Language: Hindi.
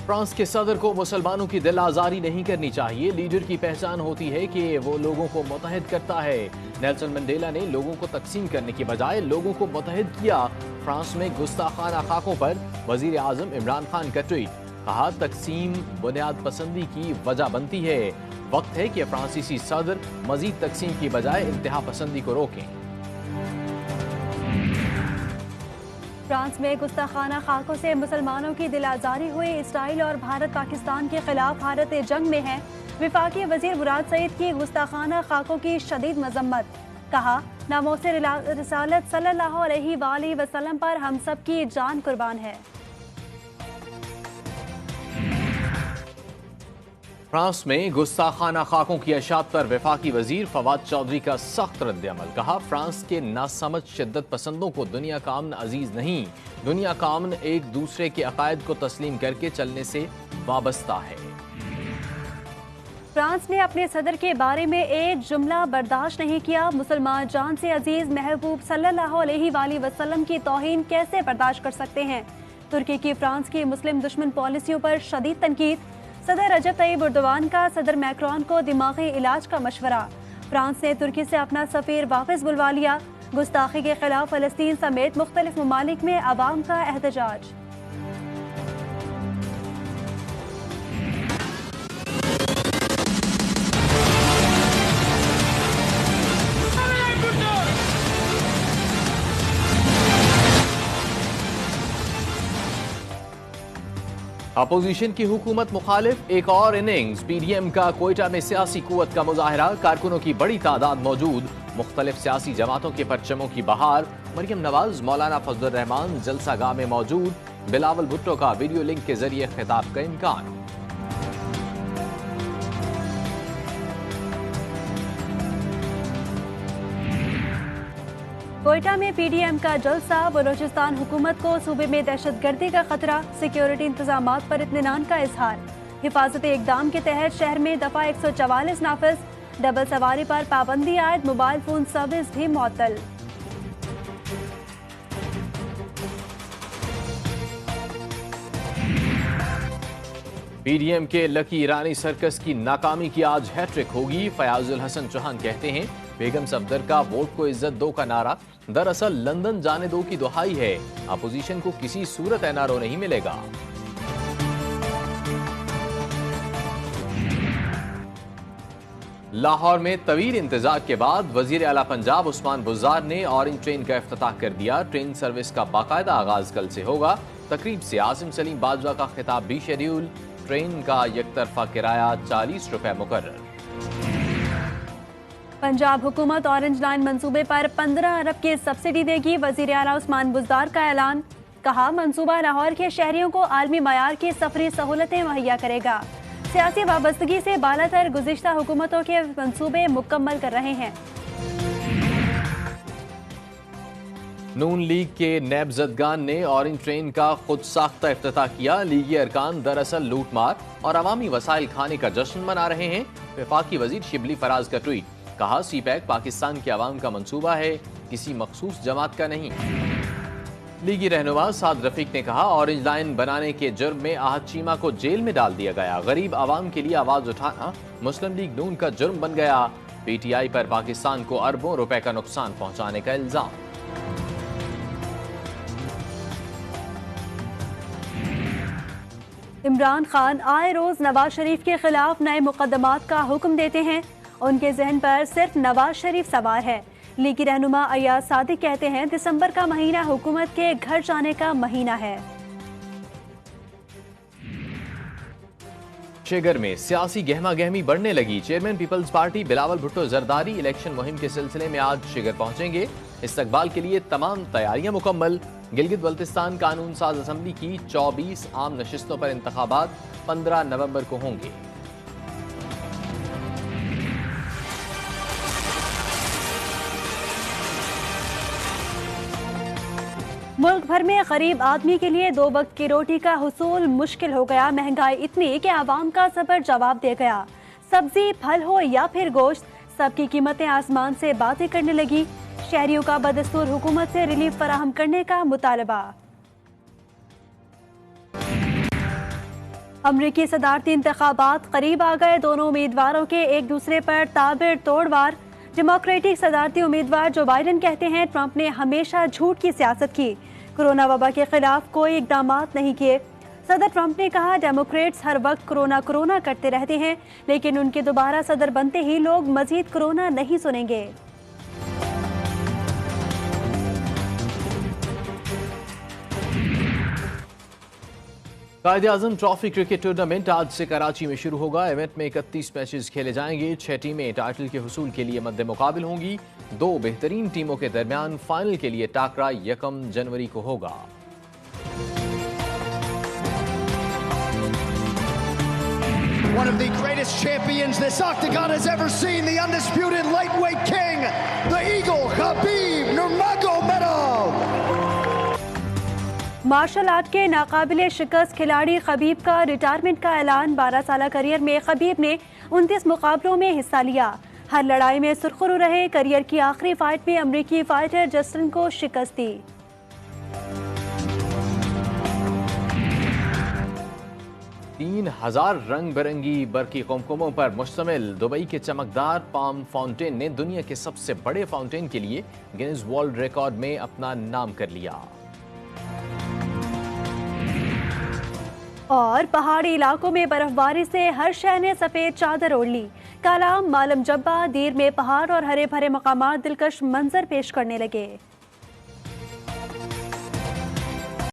फ्रांस के सदर को मुसलमानों की दिल आजारी नहीं करनी चाहिए। लीडर की पहचान होती है कि वो लोगों को मुत्तहिद करता है। नेल्सन मंडेला ने लोगों को तकसीम करने की बजाय लोगों को मुत्तहिद किया। फ्रांस में गुस्ताखाना खाकों पर वजीर आजम इमरान खान का ट्वीट, कहा तकसीम बुनियाद पसंदी की वजह बनती है। वक्त है कि फ्रांसीसी सदर मजीद तकसीम की बजाय इंतहा पसंदी को रोकें। फ्रांस में गुस्ताखाना खाकों से मुसलमानों की दिल आजारी हुई। इसराइल और भारत पाकिस्तान के खिलाफ हालत जंग में है। विफाकी वजीर मुराद सईद की गुस्ताखाना खाकों की शदीद मजम्मत, कहा नामोसे रिसालत सल्लल्लाहु अलैहि वसल्लम पर हम सब की जान कुर्बान है। फ्रांस में गुस्ताखाना खाकों की अशात पर वफाकी वजीर फवाद चौधरी का सख्त रद्द-ए-अमल, कहा फ्रांस के नासमझ शिद्दत पसंदों को दुनिया का अमन अजीज नहीं, दुनिया का अमन एक दूसरे के अकायद को तस्लीम करके चलने से वाबस्ता है। फ्रांस ने अपने सदर के बारे में एक जुमला बर्दाश्त नहीं किया। मुसलमान जान से अजीज महबूब सल्लल्लाहु अलैहि वसल्लम की तौहीन कैसे बर्दाश्त कर सकते हैं। तुर्की की फ्रांस की मुस्लिम दुश्मन पॉलिसियों पर शदीद तनकीद। सदर रजब तैयब एर्दोगान का सदर मैक्रोन को दिमागी इलाज का मशवरा। फ्रांस ने तुर्की से अपना सफीर वापस बुलवा लिया। गुस्ताखी के खिलाफ फलस्तीन समेत मुख्तलिफ ममालिक में अवाम का एहतजाज। अपोजिशन की हुकूमत मुखालिफ एक और इनिंग्स। पीडीएम का कोयटा में सियासी कुव्वत का मुजाहरा, कारकुनों की बड़ी तादाद मौजूद। मुख्तलिफ सियासी जमातों के परचमों की बहार। मरियम नवाज, मौलाना फजलुर रहमान जलसा गाह में मौजूद। बिलावल भुट्टो का वीडियो लिंक के जरिए खिताब का इम्कान। कोयटा में पीडीएम का जलसा। बलोचिस्तान हुकूमत को सूबे में दहशतगर्दी का खतरा, सिक्योरिटी इंतजामात पर इत्मीनान का इजहार। हिफाजती इकदाम के तहत शहर में दफा 144 नाफिज। डबल सवारी पर पाबंदी आयद, मोबाइल फोन सर्विस भी मुअत्तल। पीडीएम के लकी ईरानी सर्कस की नाकामी की आज हैट्रिक होगी। फयाजुल हसन चौहान कहते हैं बेगम सफदर का वोट को इज्जत दो का नारा दरअसल लंदन जाने दो की दुहाई है। अपोजिशन को किसी सूरत एनआरओ नहीं मिलेगा। लाहौर में तवील इंतजार के बाद वजीर आला पंजाब उस्मान बुज़दार ने ऑरेंज ट्रेन का इफ्तिताह कर दिया। ट्रेन सर्विस का बाकायदा आगाज कल से होगा। तकरीब से आसिम सलीम बाजवा का खिताब भी शेड्यूल। ट्रेन का यकतरफा किराया 40 रुपए मुकर्रर। पंजाब हुकूमत ऑरेंज लाइन मंसूबे पर 15 अरब की सब्सिडी देगी। वजीर आला उस्मान बुज़दार का ऐलान, कहा मंसूबा लाहौर के शहरियों को आलमी मयार की सफरी सहूलतें मुहैया करेगा। सियासी वाबस्तगी से बालातर गुज़िश्ता हुकूमतों के मंसूबे मुकम्मल कर रहे हैं। नून लीग के नैब-जदगान ने ऑरेंज ट्रेन का खुद साख्ता इफ्तिताह किया। लीगी अरकान दरअसल लूटमार और अवामी वसाइल खाने का जश्न मना रहे हैं। वफाकी वजीर शिबली फराज का ट्वीट, कहा सीपैक पाकिस्तान के अवाम का मंसूबा है, किसी मखसूस जमात का नहीं। लीगी रहनुमा साद रफीक ने कहा ऑरेंज लाइन बनाने के जुर्म में आहद चीमा को जेल में डाल दिया गया। गरीब आवाम के लिए आवाज उठाना मुस्लिम लीग नून का जुर्म बन गया। पीटीआई पर पाकिस्तान को अरबों रुपए का नुकसान पहुंचाने का इल्जाम। इमरान खान आए रोज नवाज शरीफ के खिलाफ नए मुकदमात का हुक्म देते हैं। उनके जहन पर सिर्फ नवाज शरीफ सवार है। लीगी रहनुमा अय्याज सादिक कहते हैं दिसंबर का महीना हुकूमत के घर जाने का महीना है। शेगर में सियासी गहमा गहमी बढ़ने लगी। चेयरमैन पीपल्स पार्टी बिलावल भुट्टो जरदारी इलेक्शन मुहिम के सिलसिले में आज शेगर पहुंचेंगे। इस्तकबाल के लिए तमाम तैयारियां मुकम्मल। गिलगित बल्तिस्तान कानून साज असम्बली की 24 आम नशिस्तों पर इंतखाबात 15 नवंबर को होंगे। मुल्क भर में गरीब आदमी के लिए 2 वक्त की रोटी का हुसूल मुश्किल हो गया। महंगाई इतनी कि आवाम का सबर जवाब दे गया। सब्जी, फल हो या फिर गोश्त, सबकी कीमतें आसमान से बातें करने लगी। शहरियों का बदस्तूर हुकूमत से रिलीफ फराहम करने का मुतालबा। अमरीकी सदारती इंतखाबात करीब आ गए। दोनों उम्मीदवारों के एक दूसरे पर ताबड़तोड़ वार। डेमोक्रेटिक सदारती उम्मीदवार जो बाइडेन कहते हैं ट्रंप ने हमेशा झूठ की सियासत की, कोरोना वबा के खिलाफ कोई इकदाम नहीं किए। सदर ट्रंप ने कहा डेमोक्रेट्स हर वक्त कोरोना करते रहते हैं, लेकिन उनके दोबारा सदर बनते ही लोग मजीद कोरोना नहीं सुनेंगे। कायद-ए-आज़म ट्रॉफी क्रिकेट टूर्नामेंट आज से कराची में शुरू होगा। इवेंट में 31 मैचेस खेले जाएंगे। 6 टीमें टाइटल के हुसूल के लिए मद्दे मुकाबिल होंगी। 2 बेहतरीन टीमों के दरमियान फाइनल के लिए टाकरा 1 जनवरी को होगा। One of the greatest champions this octagon has ever seen, the undisputed lightweight king, the Eagle, Khabib Nurmagomedov. Martial art के नाकाबिले शिकस्त खिलाड़ी खबीब का रिटायरमेंट का ऐलान। 12 साल करियर में खबीब ने 29 मुकाबलों में हिस्सा लिया। हर लड़ाई में सुरखरू रहे। करियर की आखिरी फाइट में अमरीकी फाइटर जस्टिन को शिकस्त दी। तीन 1000 रंग बिरंगी बरकी कुमकुमों पर मुश्तमिल दुबई के चमकदार पाम फाउंटेन ने दुनिया के सबसे बड़े फाउंटेन के लिए गिनीज वर्ल्ड रिकॉर्ड में अपना नाम कर लिया। और पहाड़ी इलाकों में बर्फबारी से हर शहर ने सफेद चादर ओढ़ ली। कालाम, मालम जब्बा, दीर में पहाड़ और हरे भरे मकामात दिलकश मंजर पेश करने लगे।